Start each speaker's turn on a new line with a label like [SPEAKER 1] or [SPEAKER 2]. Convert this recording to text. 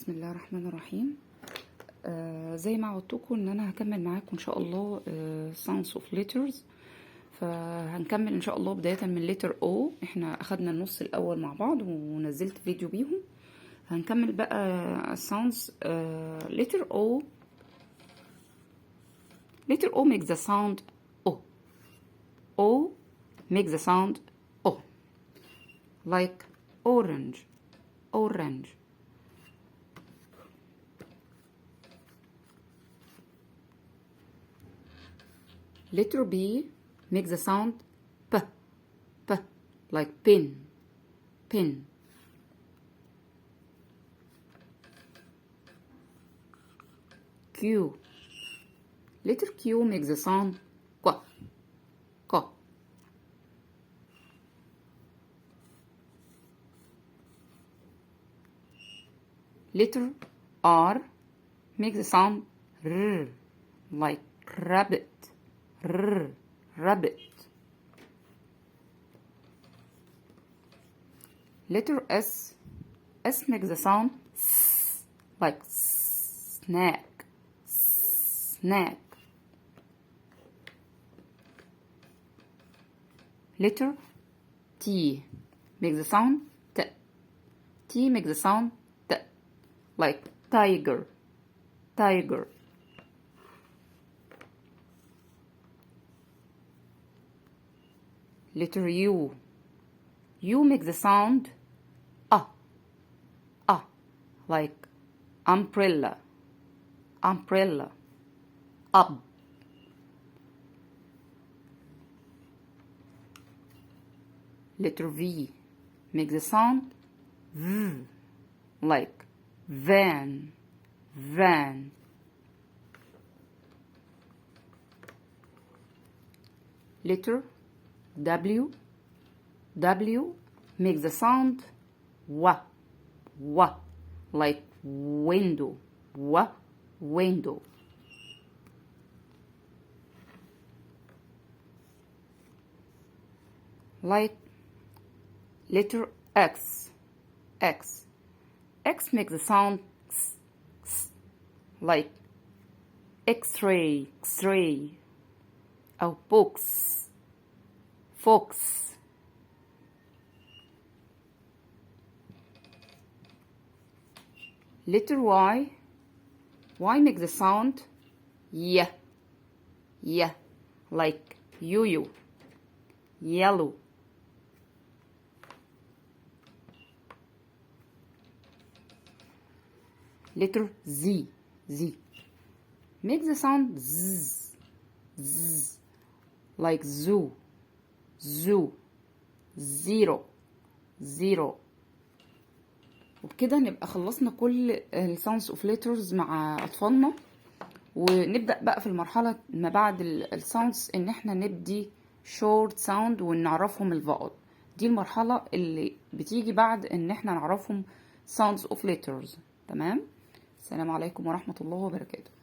[SPEAKER 1] بسم الله الرحمن الرحيم. زي ما عودتكم ان انا هكمل معاكم ان شاء الله sounds of letters. فهنكمل ان شاء الله بداية من letter O. احنا اخدنا النص الاول مع بعض ونزلت فيديو بيهم. هنكمل بقى sounds. letter O. letter O makes the sound O. O makes the sound O, like orange, orange. Letter B makes the sound P, P, like pin, pin. Q. Letter Q makes the sound Q, Q. Letter R makes the sound R, like rabbit, R, rabbit. Letter S. S makes the sound S, like snack, snack. Letter T makes the sound T. T makes the sound T, like tiger, tiger. Letter U. U makes the sound like umbrella, umbrella, up. Letter V makes the sound V, like van, van. Letter W. W makes the sound W, W, like window, W, window. Like letter X. X. X makes the sound X, X, like X-ray, X-ray. Or box, fox. Letter Y. Y makes the sound Y, Y, like yo-yo, yellow. Letter Z. Z makes the sound Z, Z, like zoo, zoo, zero, zero. وبكده نبقى خلصنا كل الساوندز اوف ليترز مع اطفالنا. ونبدأ بقى في المرحلة ما بعد الساوندز ان احنا نبدي شورت ساوند ونعرفهم الفاول. دي المرحلة اللي بتيجي بعد ان احنا نعرفهم ساوندز اوف ليترز. تمام. السلام عليكم ورحمة الله وبركاته.